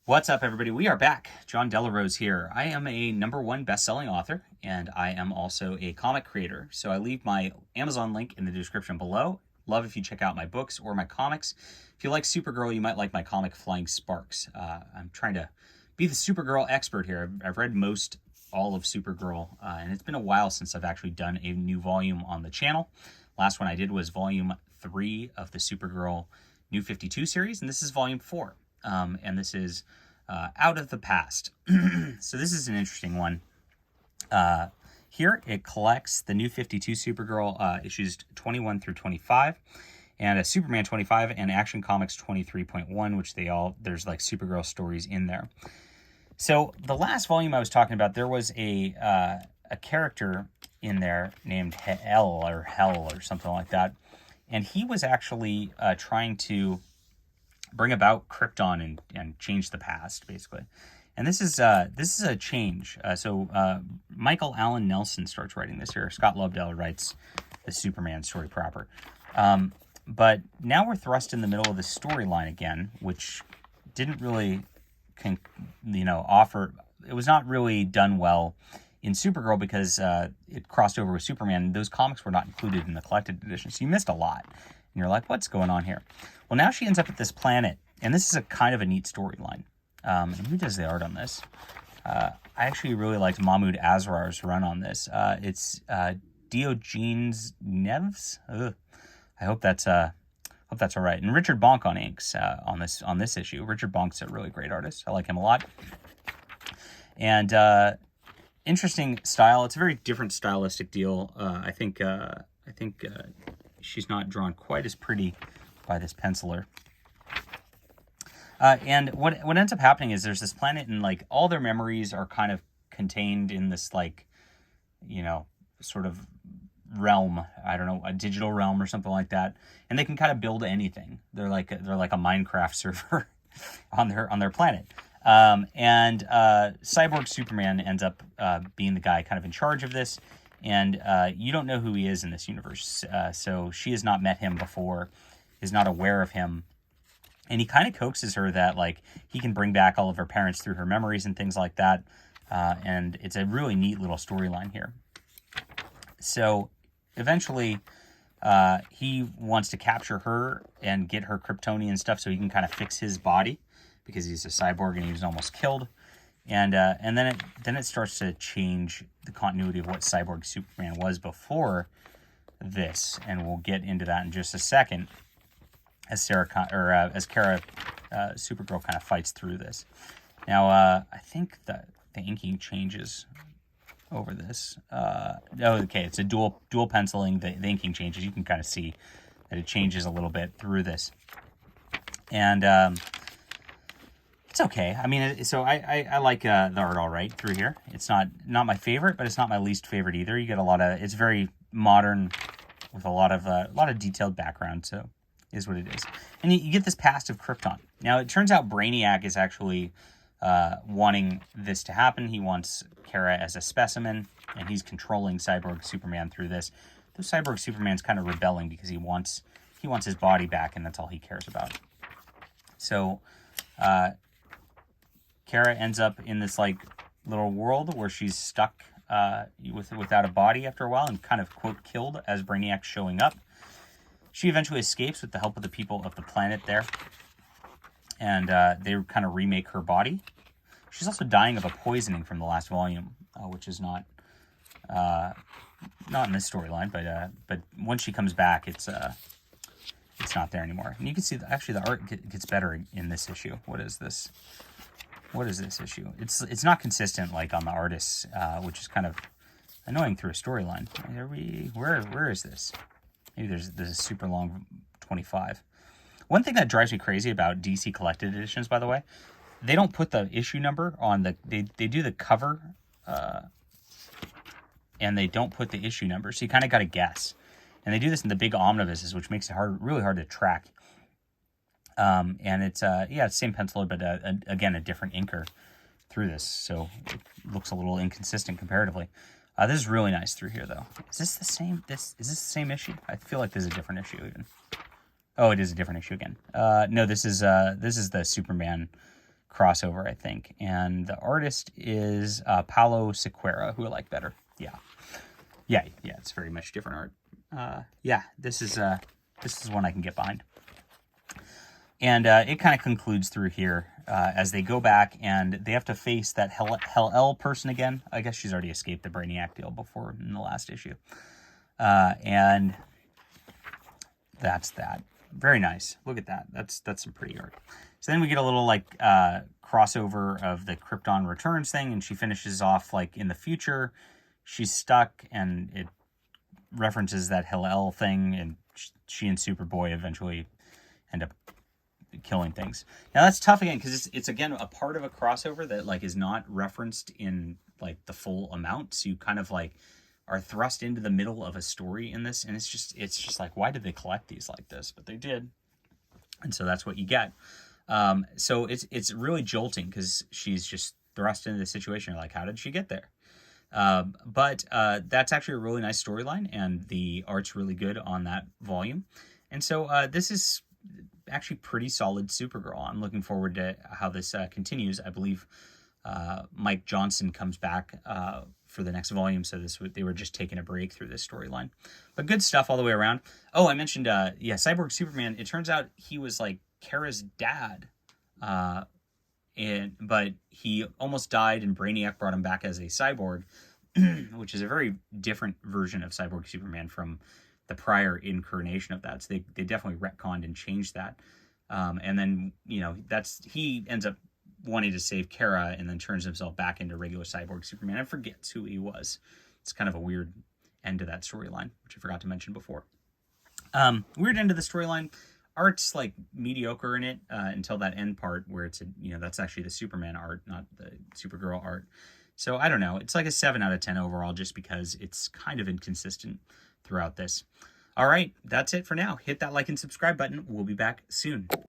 What's up, everybody? We are back. John Delarose here. I am a #1 best-selling author, and I am also a comic creator. So I leave my Amazon link in the description below. Love if you check out my books or my comics. If you like Supergirl, you might like my comic Flying Sparks. I'm trying to be the Supergirl expert here. I've read all of Supergirl, and it's been a while since I've actually done a new volume on the channel. Last one I did was volume 3 of the Supergirl New 52 series, and this is volume 4. And this is Out of the Past. So this is an interesting one. Here it collects the New 52 Supergirl issues 21 through 25, and a Superman 25 and Action Comics 23.1, which there's like Supergirl stories in there. So the last volume I was talking about, there was a character in there named Hell or something like that, and he was actually trying to bring about Krypton and change the past, basically. And this is a change. So Michael Allen Nelson starts writing this here. Scott Lobdell writes the Superman story proper. But now we're thrust in the middle of the storyline again, which didn't really, offer. It was not really done well in Supergirl because it crossed over with Superman. Those comics were not included in the collected edition, so you missed a lot. And you're like, what's going on here? Well, now she ends up at this planet, and this is a kind of a neat storyline. And who does the art on this? I actually really liked Mahmoud Asrar's run on this. It's Diogenes Neves. I hope that's all right. And Richard Bonk on inks on this issue. Richard Bonk's a really great artist. I like him a lot. And interesting style. It's a very different stylistic deal. I think she's not drawn quite as pretty by this penciler. And what ends up happening is there's this planet, and like all their memories are kind of contained in this sort of realm. I don't know, a digital realm or something like that. And they can kind of build anything. They're like a Minecraft server on their planet. And Cyborg Superman ends up being the guy kind of in charge of this. And you don't know who he is in this universe. So she has not met him before, is not aware of him. And he kind of coaxes her that, like, he can bring back all of her parents through her memories and things like that. And it's a really neat little storyline here. So eventually he wants to capture her and get her Kryptonian stuff so he can kind of fix his body because he's a cyborg and he was almost killed. And then it starts to change the continuity of what Cyborg Superman was before this, and we'll get into that in just a second. As Kara Supergirl kind of fights through this. Now I think that the inking changes over this. Okay, it's a dual penciling. The inking changes. You can kind of see that it changes a little bit through this, and it's okay. I mean, so I like the art all right through here. It's not my favorite, but it's not my least favorite either. You get a lot of, it's very modern with a lot of detailed background, so is what it is. And you get this past of Krypton. Now, it turns out Brainiac is actually wanting this to happen. He wants Kara as a specimen, and he's controlling Cyborg Superman through this. Though Cyborg Superman's kind of rebelling because he wants his body back, and that's all he cares about. So Kara ends up in this like little world where she's stuck without a body after a while, and kind of, quote, killed as Brainiac's showing up. She eventually escapes with the help of the people of the planet there, and they kind of remake her body. She's also dying of a poisoning from the last volume, which is not in this storyline, but once she comes back, it's not there anymore. And you can see actually the art gets better in this issue. What is this? What is this issue? It's not consistent like on the artists, which is kind of annoying through a storyline. Where is this? Maybe there's a super long 25. One thing that drives me crazy about DC collected editions, by the way, they don't put the issue number on they do the cover, and they don't put the issue number, so you kind of got to guess. And they do this in the big omnibuses, which makes it really hard to track. And it's it's same penciler, but again a different inker through this, so it looks a little inconsistent comparatively. This is really nice through here, though. Is this the same? Is this the same issue? I feel like this is a different issue even. Oh, it is a different issue again. No, this is the Superman crossover, I think. And the artist is Paulo Siqueira, who I like better. Yeah, it's very much different art. Yeah, this is one I can get behind. And it kind of concludes through here as they go back and they have to face that Hell-El person again. I guess she's already escaped the Brainiac deal before in the last issue. And that's that. Very nice. Look at that. That's some pretty art. So then we get a little like crossover of the Krypton Returns thing, and she finishes off like in the future. She's stuck, and it references that Hell-El thing, and she and Superboy eventually end up killing things. Now that's tough again because it's again a part of a crossover that like is not referenced in like the full amount. So you kind of like are thrust into the middle of a story in this, and it's just like, why did they collect these like this? But they did, and so that's what you get. So it's really jolting because she's just thrust into the situation. You're like, how did she get there? But that's actually a really nice storyline, and the art's really good on that volume. And so this is actually pretty solid Supergirl. I'm looking forward to how this continues. I believe Mike Johnson comes back for the next volume, so they were just taking a break through this storyline. But good stuff all the way around. Oh, I mentioned, Cyborg Superman. It turns out he was like Kara's dad, but he almost died, and Brainiac brought him back as a cyborg, which is a very different version of Cyborg Superman from the prior incarnation of that. So they definitely retconned and changed that. And then, he ends up wanting to save Kara and then turns himself back into regular Cyborg Superman and forgets who he was. It's kind of a weird end to that storyline, which I forgot to mention before. Weird end to the storyline. Art's like mediocre in it until that end part where it's that's actually the Superman art, not the Supergirl art. So I don't know. It's like a 7 out of 10 overall, just because it's kind of inconsistent throughout this. All right, that's it for now. Hit that like and subscribe button. We'll be back soon.